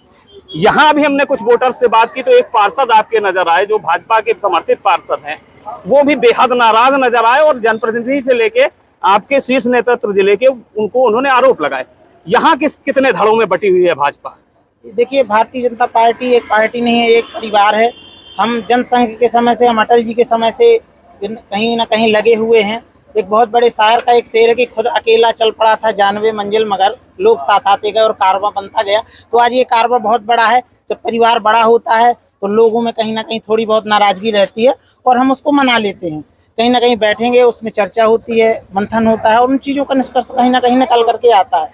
यहाँ भी हमने कुछ वोटर्स से बात की तो एक पार्षद आपके नजर आए जो भाजपा के समर्थित पार्षद हैं, वो भी बेहद नाराज नजर आए और जनप्रतिनिधि से लेके आपके शीर्ष नेतृत्व जिले के उनको उन्होंने आरोप लगाए। यहाँ कितने धड़ों में बटी हुई है भाजपा? देखिए, भारतीय जनता पार्टी एक पार्टी नहीं है, एक परिवार है। हम जनसंघ के समय से, हम अटल जी के समय से कहीं ना कहीं लगे हुए हैं। एक बहुत बड़े शायर का एक शेर है कि खुद अकेला चल पड़ा था 92 मंजिल, मगर लोग साथ आते गए और कारवां बनता गया। तो आज ये कारवां बहुत बड़ा है। जब परिवार बड़ा होता है तो लोगों में कहीं ना कहीं थोड़ी बहुत नाराजगी रहती है और हम उसको मना लेते हैं। कहीं ना कहीं बैठेंगे, उसमें चर्चा होती है, मंथन होता है और उन चीज़ों का निष्कर्ष कहीं ना कहीं निकल करके आता है।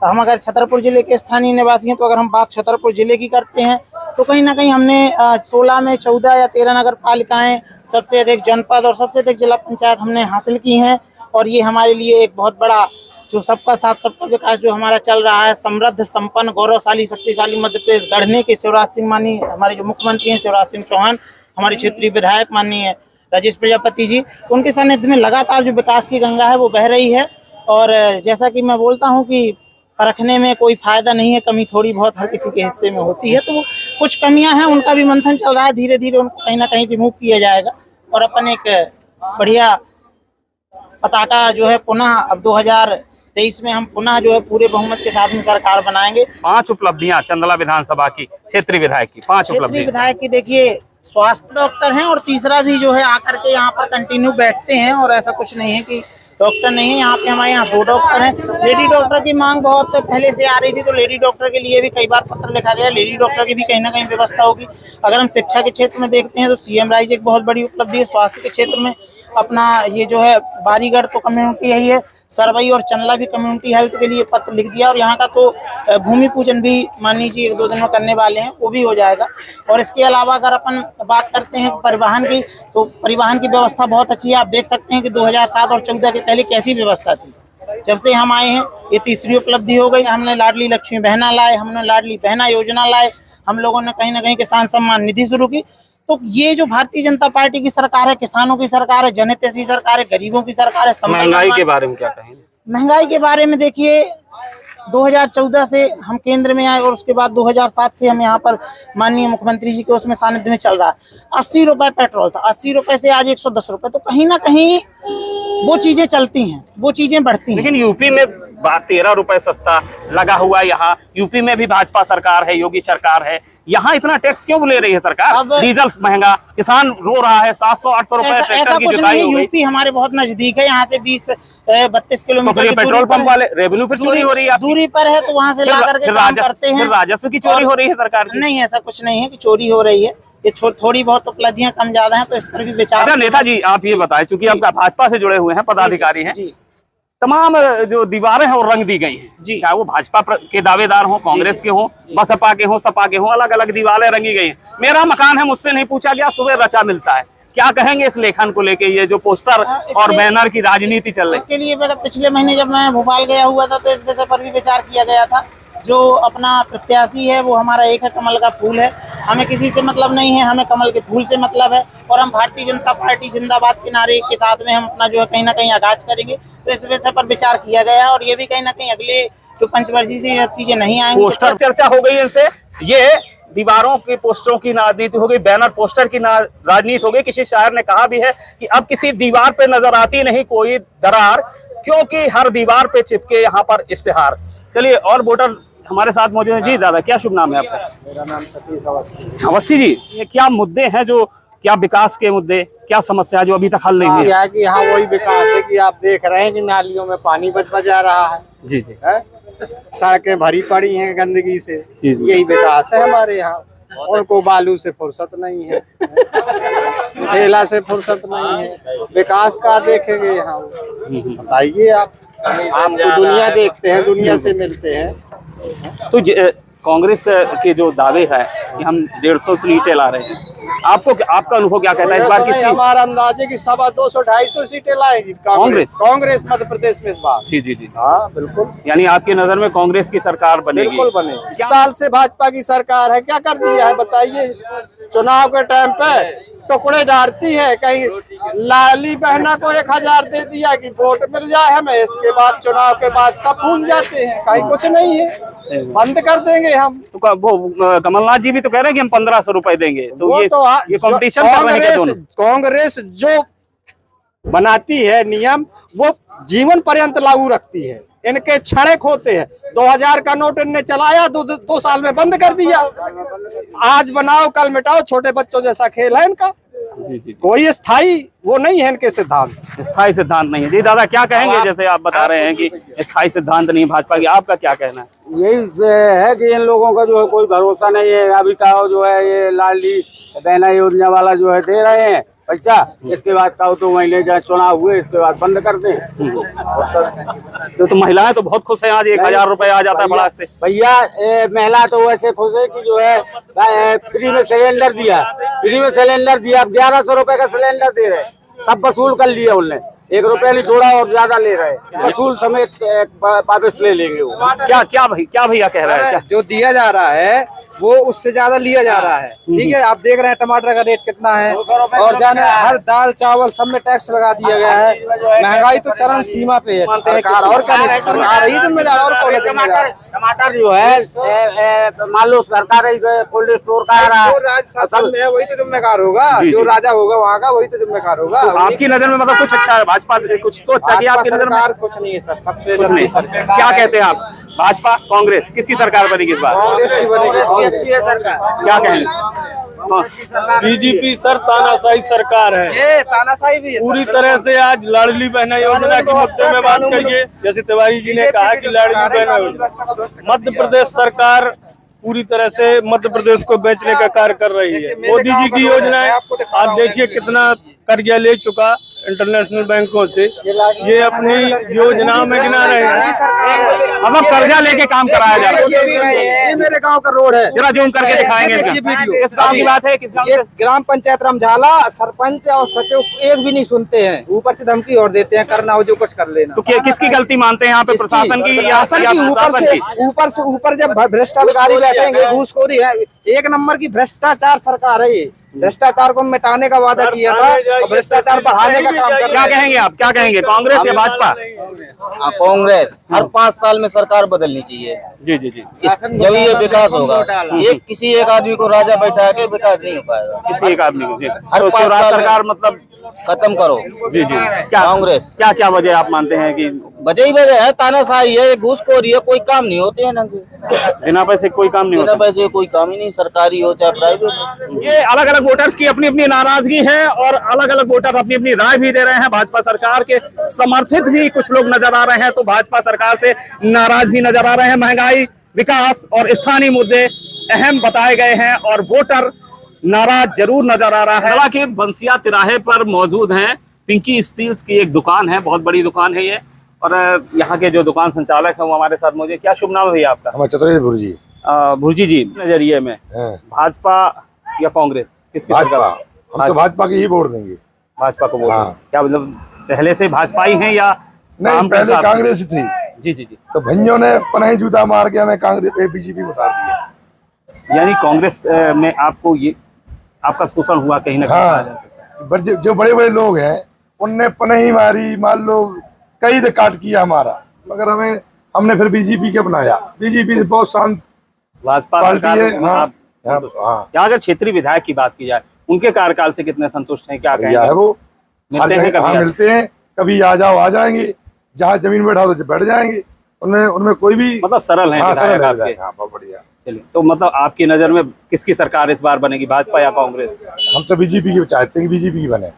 हम अगर छतरपुर जिले के स्थानीय निवासी हैं तो अगर हम बात छतरपुर जिले की करते हैं तो कहीं ना कहीं हमने 16 में 14 या 13 नगर पालिकाएँ, सबसे अधिक जनपद और सबसे अधिक जिला पंचायत हमने हासिल की हैं। और ये हमारे लिए एक बहुत बड़ा जो सबका साथ सबका विकास जो हमारा चल रहा है, समृद्ध, संपन्न, गौरवशाली, शक्तिशाली मध्य प्रदेश गढ़ने के शिवराज सिंह माननीय हमारे जो मुख्यमंत्री हैं शिवराज सिंह चौहान, हमारे क्षेत्रीय विधायक माननीय राजेश प्रजापति जी, उनके सानिध्य में लगातार जो विकास की गंगा है वो बह रही है। और जैसा कि मैं बोलता हूँ कि परखने में कोई फायदा नहीं है, कमी थोड़ी बहुत हर किसी के हिस्से में होती है। तो कुछ कमियां हैं, उनका भी मंथन चल रहा है, धीरे धीरे उनको कहीं ना कहीं रिमूव किया जाएगा और अपन एक बढ़िया पताका जो है पुनः अब 2023 में हम पुनः जो है पूरे बहुमत के साथ में सरकार बनाएंगे। 5 उपलब्धियां चंदला विधानसभा की क्षेत्रीय विधायक की, 5 उपलब्धियां। विधायक की देखिए, स्वास्थ्य डॉक्टर हैं और तीसरा भी जो है आकर के यहाँ पर कंटिन्यू बैठते हैं और ऐसा कुछ नहीं है कि डॉक्टर नहीं है। यहाँ पे हमारे यहाँ 2 डॉक्टर हैं। लेडी डॉक्टर की मांग बहुत पहले से आ रही थी, तो लेडी डॉक्टर के लिए भी कई बार पत्र लिखा गया। लेडी डॉक्टर की भी कहीं ना कहीं व्यवस्था होगी। अगर हम शिक्षा के क्षेत्र में देखते हैं तो CM राइज एक बहुत बड़ी उपलब्धि है। स्वास्थ्य के क्षेत्र में अपना ये जो है बारीगढ़ तो कम्युनिटी यही है, सरवई और चंदला भी कम्युनिटी हेल्थ के लिए पत्र लिख दिया और यहाँ का तो भूमि पूजन भी माननीय जी 1-2 दिन में करने वाले हैं, वो भी हो जाएगा। और इसके अलावा अगर अपन बात करते हैं परिवहन की, तो परिवहन की व्यवस्था बहुत अच्छी है। आप देख सकते हैं कि 2007 और 14 के पहले कैसी व्यवस्था थी। जब से हम आए हैं ये तीसरी उपलब्धि हो गई। हमने लाडली लक्ष्मी बहना लाए, हमने लाडली बहना योजना लाए, हम लोगों ने कहीं ना कहीं किसान सम्मान निधि शुरू की। तो ये जो भारतीय जनता पार्टी की सरकार है, किसानों की सरकार है, जनहितैषी सरकार है, गरीबों की सरकार है। महंगाई के बारे में क्या कहेंगे? महंगाई के बारे में देखिए, 2014 से हम केंद्र में आए और उसके बाद 2007 से हम यहाँ पर माननीय मुख्यमंत्री जी के उसमें सानिध्य में चल रहा है। 80 रुपए पेट्रोल था, 80 रुपए से आज 110 रुपए, तो कहीं ना कहीं वो चीजें चलती हैं, वो चीजें बढ़ती हैं। लेकिन यूपी में 13 रुपए सस्ता लगा हुआ है। यहाँ यूपी में भी भाजपा सरकार है, योगी सरकार है, यहाँ इतना टैक्स क्यों ले रही है सरकार? डीजल महंगा, किसान रो रहा है, 700-800 रुपए ट्रैक्टर की जुताई हो गई। यूपी हमारे बहुत नजदीक है, यहाँ से 20-32 किलोमीटर तो पेट्रोल पंप वाले रेवेन्यू पर चोरी हो रही है, दूरी पर है, तो वहाँ से ला करके काम करते हैं। राजस्व की चोरी हो रही है सरकार की? नहीं, ऐसा कुछ नहीं है कि चोरी हो रही है, ये थोड़ी बहुत उपलब्धियां कम ज्यादा हैं, तो इस पर भी विचार। अच्छा नेताजी, आप ये बताएं, चूंकि आपका भाजपा से जुड़े हुए हैं, पदाधिकारी हैं, तमाम जो दीवारें हैं वो रंग दी गई हैं, चाहे वो भाजपा के दावेदार हो, कांग्रेस के हो, बसपा के हो, सपा के हो, अलग अलग दीवारें रंगी गई हैं। मेरा मकान है, मुझसे नहीं पूछा गया, सुबह रचा मिलता है। क्या कहेंगे इस लेखन को लेके, ये जो पोस्टर और बैनर की राजनीति चल रही है? इसके लिए पिछले महीने जब मैं भोपाल गया हुआ था, तो इस विषय पर भी विचार किया गया था। जो अपना प्रत्याशी है वो हमारा एक है, कमल का फूल है, हमें किसी से मतलब नहीं है, हमें कमल के फूल से मतलब है, और हम भारतीय जनता पार्टी जिंदाबाद के नारे के साथ में हम अपना जो है कहीं ना कहीं आगाज करेंगे। तो इस विषय पर विचार किया गया, और ये भी कहीं ना कहीं अगले जो पंचवर्षीय से ये चीजें नहीं आएंगी। पोस्टर चर्चा हो गई इनसे, ये दीवारों के पोस्टरों की राजनीति हो गई, बैनर पोस्टर की राजनीति हो गई। किसी शायर ने कहा भी है कि अब किसी दीवार पे नजर आती नहीं कोई दरार, क्योंकि हर दीवार पे चिपके यहाँ पर इश्तेहार। चलिए, और वोटर हमारे साथ मौजूद हैं। जी दादा, क्या शुभ नाम है आपका? मेरा नाम सतीश अवस्थी। अवस्थी जी, ये क्या मुद्दे हैं, जो क्या विकास के मुद्दे, क्या समस्या जो अभी तक हल नहीं हुई है? कि यहाँ वही विकास है कि आप देख रहे हैं कि नालियों में पानी बच जा रहा है, जी जी, सड़कें भरी पड़ी हैं गंदगी से, जी जी। यही विकास है हमारे यहाँ। और को बालू से फुर्सत नहीं है, ठेला से फुर्सत नहीं है, विकास का देखेंगे यहाँ? बताइए आप तो दुनिया देखते हैं, दुनिया से मिलते हैं। तो कांग्रेस के जो दावे है कि हम 150 सीटें ला रहे हैं, आपका अनुभव क्या कहता है इस बार? किसकी? हमारा अंदाजे की 250-250 सीटें लाएगी कांग्रेस मध्य प्रदेश में इस बार। जी जी जी, हाँ बिल्कुल। यानी आपकी नजर में कांग्रेस की सरकार बनेगी? बिल्कुल बनेगी। इस साल से भाजपा की सरकार है, क्या कर दिया है बताइए? चुनाव के टाइम पे टुकड़े डालती है, कहीं लाली बहना को 1000 दे दिया कि वोट मिल जाए हमें, इसके बाद चुनाव के बाद सब भूल जाते हैं, कहीं कुछ नहीं है, बंद कर देंगे हम। तो वो कमलनाथ जी भी तो कह रहे हैं कि हम 1500 रुपए देंगे, तो ये कंपटीशन कर रहे हैं दोनों। कांग्रेस जो बनाती है नियम वो जीवन पर्यंत लागू रखती है, इनके छड़े खोते हैं। 2000 का नोट इनने चलाया, 2 साल में बंद कर दिया। आज बनाओ कल मिटाओ, छोटे बच्चों जैसा खेल है इनका। जी जी, कोई स्थायी वो नहीं है इनके सिद्धांत, स्थायी सिद्धांत नहीं है। जी दादा, क्या कहेंगे? जैसे आप बता रहे हैं कि स्थायी सिद्धांत नहीं भाजपा की, आपका क्या कहना है? यही है कि इन लोगों का जो है कोई भरोसा नहीं है। अभी का जो है ये लाडली बहना योजना वाला जो है दे रहे हैं पैसा, इसके बाद का 2 महीने जहाँ चुनाव हुए इसके बाद बंद कर दें। तो महिलाएं तो बहुत खुश हैं, आज 1000 रुपए आ जाता है बड़ा से। भैया महिला तो वैसे खुश है कि जो है फ्री में सिलेंडर दिया, फ्री में सिलेंडर दिया, अब 1100 रुपए का सिलेंडर दे रहे, सब वसूल कर लिया उनने, 1 रुपया नहीं थोड़ा और ज्यादा ले रहे, वसूल समेत वापस ले लेंगे वो। क्या भैया कह रहे हैं? जो दिया जा रहा है वो उससे ज्यादा लिया जा रहा है, ठीक है। आप देख रहे हैं टमाटर का रेट कितना है, और जाने हर दाल चावल सब में टैक्स लगा दिया गया है, महंगाई तो चरम सीमा पे है। सरकार और क्या, सरकार ही जिम्मेदार, और कौन है जिम्मेदार? टमाटर जो है मान लो सरकार कोल्ड स्टोर का राज्य शासन में है वही तो जिम्मेदार होगा, जो राजा होगा वहाँ का वही तो जिम्मेदार होगा। आपकी नजर में मतलब कुछ अच्छा है भाजपा से, कुछ तो अच्छा किया आपकी नजर में? कुछ नहीं है सर, सबसे क्या कहते हैं आप? भाजपा कांग्रेस किसकी सरकार बनेगी इस बार? कांग्रेस की बनेगी, अच्छी है सरकार। क्या कहेंगे? बीजेपी सर तानाशाही सरकार है, ये तानाशाही भी है पूरी तरह से। आज लाडली बहना योजना की मुद्दे में बात करिए, जैसे तिवारी जी ने कहा कि लाडली बहना योजना, मध्य प्रदेश सरकार पूरी तरह से मध्य प्रदेश को बेचने का कार्य कर रही है। मोदी जी की योजना है, आप देखिए कितना कर्जा ले चुका इंटरनेशनल बैंकों से, ये अपनी योजनाओं में गिना रहे हैं। मतलब कर्जा लेके काम कराया जा रहा है। ये मेरे गांव का रोड है, जरा जूम करके दिखाएंगे। किस गांव की बात है? किस गांव? ये ग्राम पंचायत रामझाला, सरपंच और सचिव एक भी नहीं सुनते हैं, ऊपर से धमकी और देते हैं, करना हो जो कुछ कर लेना। तो किसकी गलती मानते हैं यहाँ पे, प्रशासन की या ऊपर से ऊपर जब भ्रष्ट अधिकारी बैठेंगे, घूसखोरी है, 1 नंबर की भ्रष्टाचार सरकार है ये। भ्रष्टाचार को मिटाने का वादा किया था और भ्रष्टाचार बढ़ाने का काम कर क्या कहेंगे आप, क्या कहेंगे, कांग्रेस या भाजपा? कांग्रेस हर 5 साल में सरकार बदलनी चाहिए। जी जी जी। जब ये विकास होगा। एक किसी एक आदमी को राजा बैठा के विकास नहीं हो पाएगा। किसी एक आदमी को जी। हर तो 5 स्वराज साल सरकार मतलब खत्म करो। जी जी। क्या कांग्रेस क्या क्या वजह आप मानते हैं कि वजह ही वजह है, तानाशाही है, घूसखोरी है, कोई काम नहीं होते हैं ढंग से। बिना पैसे कोई काम नहीं बिना होता? पैसे कोई काम ही नहीं, सरकारी हो चाहे प्राइवेट। ये अलग अलग वोटर्स की अपनी अपनी नाराजगी है और अलग अलग वोटर अपनी अपनी राय भी दे रहे हैं। भाजपा सरकार के समर्थित भी कुछ लोग नजर आ रहे हैं तो भाजपा सरकार से नाराज भी नजर आ रहे हैं। महंगाई, विकास और स्थानीय मुद्दे अहम बताए गए हैं और वोटर नाराज जरूर नजर आ रहा है। हालांकि बंसिया तिराहे पर मौजूद हैं, पिंकी स्टील्स की एक दुकान है, बहुत बड़ी दुकान है ये, और यहाँ के जो दुकान संचालक है वो हमारे साथ मौजूद। क्या शुभ नाम है भैया आपका? हमारे चतुर्वेद भुर्जी। भुर्जी जी, नजरिए में भाजपा या कांग्रेस, किसकी सरकार? हम तो भाजपा की ही वोट देंगे। भाजपा को वोट? क्या मतलब पहले से भाजपा ही है या नहीं? पहले कांग्रेस थी। जी जी जी। तो भैया ने पनाही जूता मार के हमें कांग्रेस बीजेपी में उतार दिया। यानी कांग्रेस में आपको ये आपका शोषण हुआ कहीं ना कहीं? जो बड़े बड़े लोग हैं उनने पनाही मारी, मान लो कई दे काट किया हमारा, मगर हमने फिर बीजेपी के बनाया। बीजेपी से बहुत शांत भाजपा पार्टी है। यहाँ अगर क्षेत्रीय विधायक की बात की जाए, उनके कार्यकाल से कितने संतुष्ट हैं? क्या कहेंगे? है वो मिलते हैं कभी? मिलते हैं कभी, आ जाओ आ जाएंगे, जहाँ जमीन बैठा तो बैठ जाएंगे। उनमें कोई भी मतलब सरल है। बहुत बढ़िया। चलिए, तो मतलब आपकी नजर में किसकी सरकार इस बार बनेगी, भाजपा या कांग्रेस? हम तो बीजेपी की चाहते हैं कि बीजेपी की बने।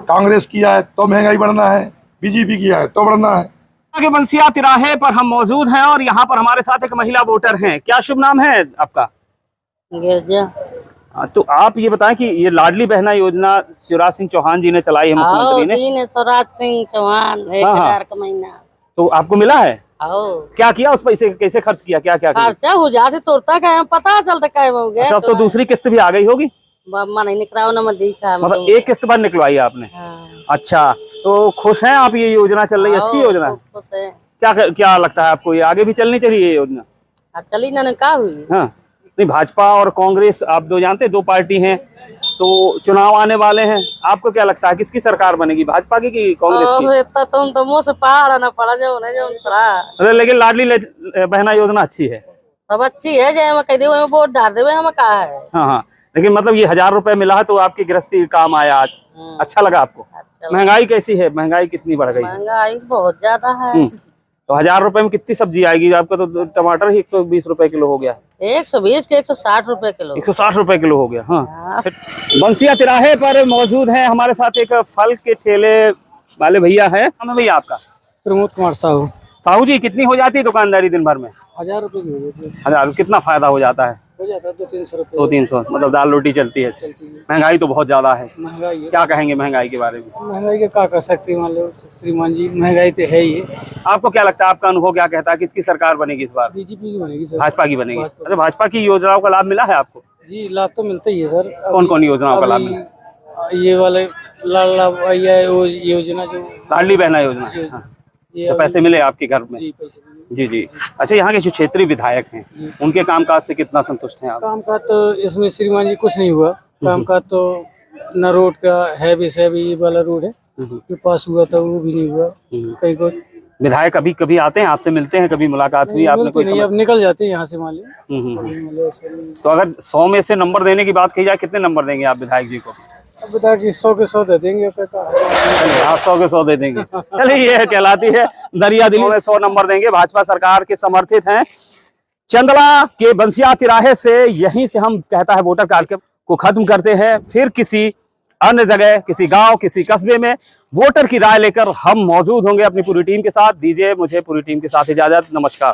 कांग्रेस किया है तो महंगाई बढ़ना है, बीजेपी किया है तो बढ़ना है। आगे बंसिया तिराहे पर हम मौजूद हैं और यहाँ पर हमारे साथ एक महिला वोटर हैं। क्या शुभ नाम है आपका? तो आप ये बताएं कि ये लाडली बहना योजना शिवराज सिंह चौहान जी ने चलाई है, मुख्यमंत्री ने। शिवराज सिंह चौहान 1000 का महीना। तो आपको मिला है? क्या किया उस पैसे, कैसे खर्च किया, क्या क्या खर्चा हो जाते तुरता का पता चलता क्या हो गया। अच्छा, तो दूसरी किस्त भी आ गई होगी? नहीं निकला ना, मैं देखा मतलब एक किस्त बार निकलवाई आपने? अच्छा, तो खुश हैं आप? ये योजना चल रही है, अच्छी योजना है। क्या लगता है आपको, ये आगे भी चलनी चाहिए ये योजना? चली ना, क्या हुई? हाँ, नहीं, भाजपा और कांग्रेस आप दो जानते, दो पार्टी हैं, तो चुनाव आने वाले हैं, आपको क्या लगता है किसकी सरकार बनेगी, भाजपा की कि कांग्रेस की? तुम तो मुँह से पहाड़ ना पड़ा जो अरे लेकिन लाडली बहना योजना अच्छी है, सब अच्छी है, जय कह दे वोट डाल दे हमें कहा है। हाँ हाँ, लेकिन मतलब ये 1000 रुपए मिला है तो आपकी गृहस्थी काम आया आज, अच्छा लगा आपको? महंगाई कैसी है, महंगाई कितनी बढ़ गई? महंगाई बहुत ज्यादा है। तो 1000 रुपए में कितनी सब्जी आएगी आपका? तो टमाटर ही 120 रुपए किलो हो गया। 120 के 160 रुपए किलो। 160 रुपए किलो हो गया। हाँ। बंसिया तिराहे पर मौजूद है हमारे साथ एक फल के ठेले वाले भैया है। नाम भैया आपका? प्रमोद कुमार साहू। साहू जी, कितनी हो जाती है दुकानदारी दिन भर में? 1000 रुपए की हो जाती है। 1000? कितना फायदा हो जाता है? हो जाता है 200-300 रुपए। 200-300 मतलब दाल रोटी चलती है। महंगाई तो बहुत ज्यादा है। महंगाई है। क्या कहेंगे महंगाई के बारे में? महंगाई के क्या कर सकते हैं, मान लो श्रीमान जी, महंगाई तो है ही। आपको क्या लगता है, आपका अनुभव क्या कहता है, किसकी सरकार बनेगी इस बार? बीजेपी की बनेगी सर। भाजपा की बनेगी? अच्छा, भाजपा की योजनाओं का लाभ मिला है आपको? जी, लाभ तो मिलता ही है सर। कौन कौन योजनाओं का लाभ मिला? ये वाले योजना जो लाडली बहना योजना, तो पैसे मिले आपके घर में? जी जी। अच्छा, यहाँ के जो क्षेत्रीय विधायक हैं उनके कामकाज से कितना संतुष्ट हैं आप? काम का तो इसमें श्रीमान जी कुछ नहीं हुआ। काम का तो न रोड का है, वैसे भी ये वाला रोड है जो पास हुआ था वो भी नहीं हुआ। कहीं को विधायक कभी कभी आते हैं, आपसे मिलते हैं, कभी मुलाकात हुई आपने? कोई नहीं, अब निकल जाते हैं यहाँ से, मान लीजिए। तो अगर 100 में से नंबर देने की बात की जाए, कितने नंबर देंगे आप विधायक जी को? अब बता कि 100 के 100 दे देंगे। आप 100 के 100 दे देंगे। चलिए, ये कहलाती है दरिया दिली में 100 नंबर देंगे। भाजपा सरकार के समर्थित हैं। चंदला के बंसिया तिराहे से यहीं से हम कहता है वोटर कार्यक्रम को खत्म करते हैं। फिर किसी अन्य जगह, किसी गांव, किसी कस्बे में वोटर की राय लेकर हम मौजूद होंगे अपनी पूरी टीम के साथ। दीजिए मुझे पूरी टीम के साथ इजाजत। नमस्कार।